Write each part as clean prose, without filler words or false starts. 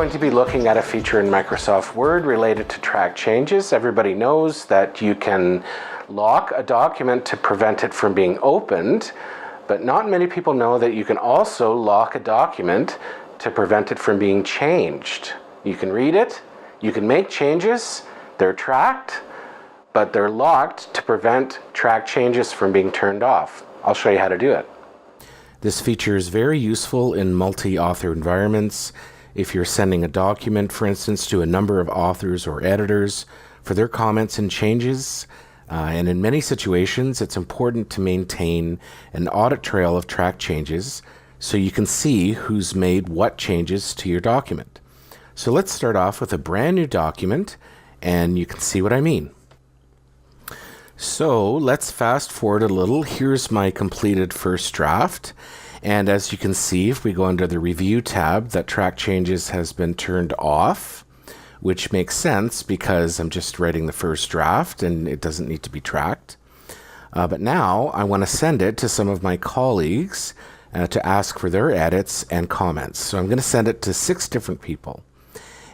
going to be looking at a feature in Microsoft Word related to track changes. Everybody knows that you can lock a document to prevent it from being opened, but not many people know that you can also lock a document to prevent it from being changed. You can read it, you can make changes, they're tracked, but they're locked to prevent track changes from being turned off. I'll show you how to do it. This feature is very useful in multi-author environments. If you're sending a document, for instance, to a number of authors or editors for their comments and changes, and in many situations, it's important to maintain an audit trail of track changes so you can see who's made what changes to your document. So let's start off with a brand new document, and you can see what I mean. So let's fast forward a little. Here's my completed first draft. And as you can see, if we go under the Review tab, that track changes has been turned off, which makes sense because I'm just writing the first draft and it doesn't need to be tracked. But now I want to send it to some of my colleagues to ask for their edits and comments. So I'm going to send it to 6 different people.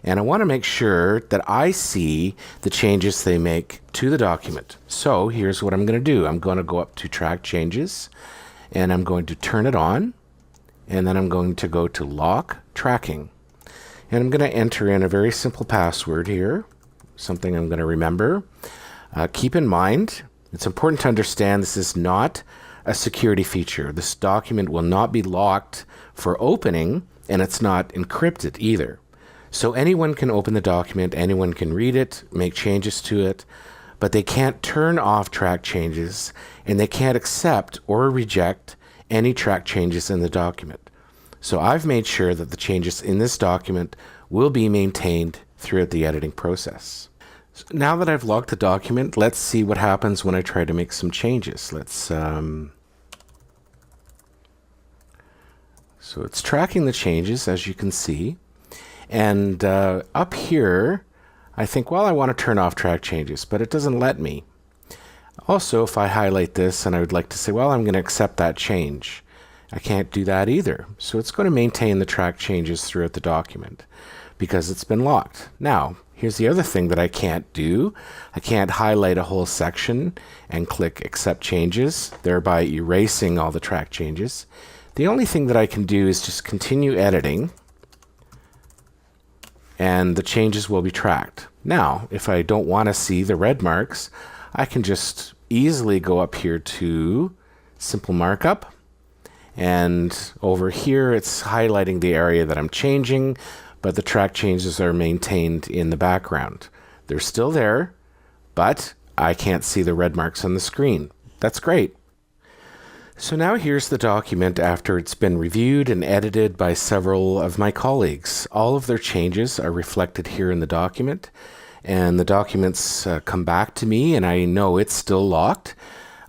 And I want to make sure that I see the changes they make to the document. So here's what I'm going to do. I'm going to go up to Track Changes, and I'm going to turn it on, and then I'm going to go to Lock Tracking. And I'm going to enter in a very simple password here, something I'm going to remember. Keep in mind, it's important to understand this is not a security feature. This document will not be locked for opening, and it's not encrypted either. So anyone can open the document, anyone can read it, make changes to it, but they can't turn off track changes, and they can't accept or reject any track changes in the document. So I've made sure that the changes in this document will be maintained throughout the editing process. So now that I've logged the document, let's see what happens when I try to make some changes. So it's tracking the changes, as you can see. And up here, I think, well, I want to turn off track changes, but it doesn't let me. Also, if I highlight this and I would like to say, well, I'm going to accept that change, I can't do that either. So it's going to maintain the track changes throughout the document because it's been locked. Now, here's the other thing that I can't do. I can't highlight a whole section and click Accept Changes, thereby erasing all the track changes. The only thing that I can do is just continue editing, and the changes will be tracked. Now, if I don't want to see the red marks, I can just easily go up here to Simple Markup, and over here it's highlighting the area that I'm changing, but the track changes are maintained in the background. They're still there, but I can't see the red marks on the screen. That's great. So now here's the document after it's been reviewed and edited by several of my colleagues. All of their changes are reflected here in the document, and the documents come back to me and I know it's still locked.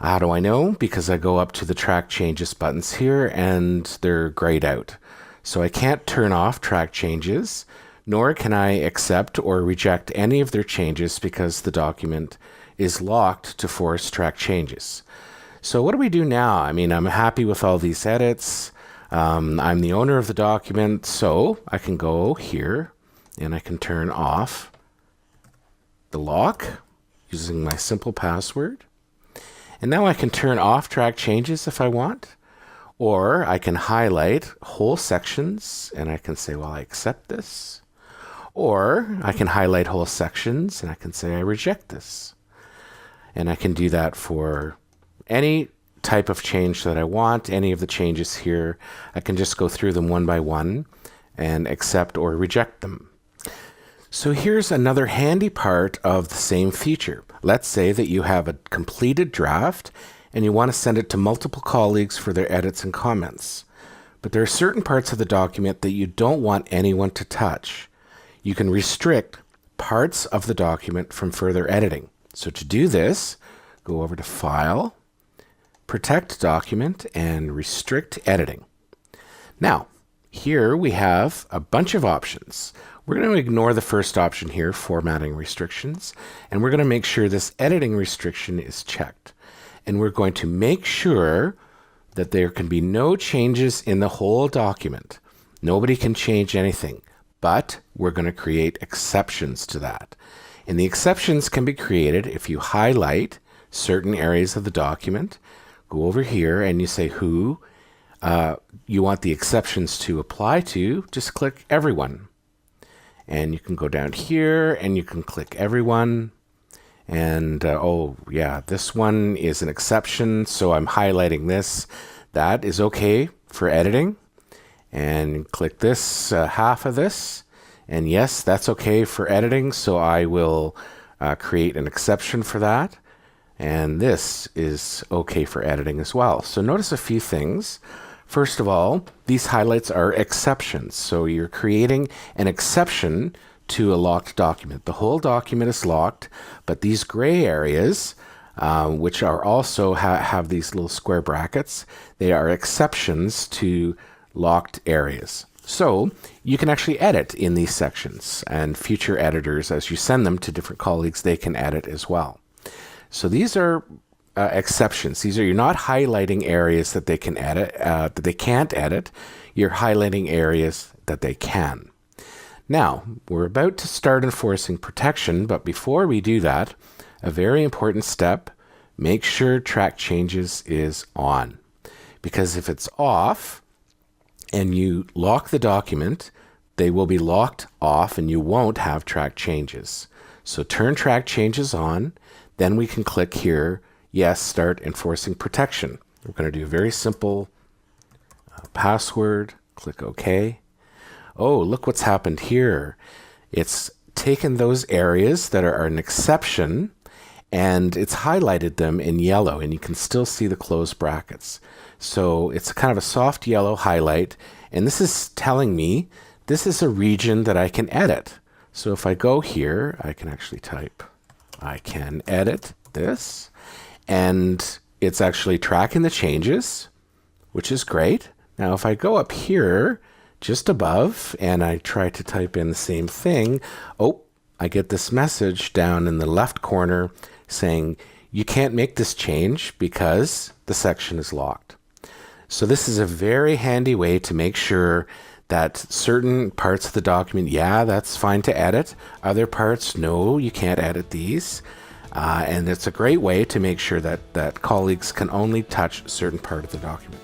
How do I know? Because I go up to the Track Changes buttons here and they're grayed out. So I can't turn off track changes, nor can I accept or reject any of their changes because the document is locked to force track changes. So what do we do now? I mean, I'm happy with all these edits. I'm the owner of the document, so I can go here and I can turn off the lock using my simple password. And now I can turn off track changes if I want, or I can highlight whole sections and I can say, well, I accept this. Or I can highlight whole sections and I can say, I reject this. And I can do that for any type of change that I want, any of the changes here. I can just go through them one by one and accept or reject them. So here's another handy part of the same feature. Let's say that you have a completed draft and you want to send it to multiple colleagues for their edits and comments. But there are certain parts of the document that you don't want anyone to touch. You can restrict parts of the document from further editing. So to do this, go over to File, Protect Document, and Restrict Editing. Now, here we have a bunch of options. We're going to ignore the first option here, Formatting Restrictions, and we're going to make sure this editing restriction is checked. And we're going to make sure that there can be no changes in the whole document. Nobody can change anything. but we're going to create exceptions to that. And the exceptions can be created if you highlight certain areas of the document, go over here and you say who you want the exceptions to apply to, just click everyone. And you can go down here and you can click everyone. And oh yeah, this one is an exception, so I'm highlighting this. That is okay for editing. And click this, half of this. And yes, that's okay for editing, so I will create an exception for that. And this is okay for editing as well. So notice a few things. First of all, these highlights are exceptions. So you're creating an exception to a locked document. The whole document is locked, but these gray areas, which are also have these little square brackets, they are exceptions to locked areas. So you can actually edit in these sections, and future editors, as you send them to different colleagues, they can edit as well. So these are exceptions. These are, you're not highlighting areas that they can edit, that they can't edit. You're highlighting areas that they can. Now, we're about to start enforcing protection, but before we do that, a very important step, make sure track changes is on. Because if it's off and you lock the document, they will be locked off and you won't have track changes. So turn track changes on, then we can click here, yes, start enforcing protection. We're going to do a very simple password, click OK. Oh, look what's happened here. It's taken those areas that are an exception and it's highlighted them in yellow, and you can still see the closed brackets. So it's kind of a soft yellow highlight, and this is telling me this is a region that I can edit. So if I go here, I can actually type, I can edit this, and it's actually tracking the changes, which is great. Now if I go up here just above and I try to type in the same thing, oh, I get this message down in the left corner saying you can't make this change because the section is locked. So this is a very handy way to make sure that certain parts of the document, yeah, that's fine to edit. Other parts, no, you can't edit these. And it's a great way to make sure that colleagues can only touch a certain part of the document.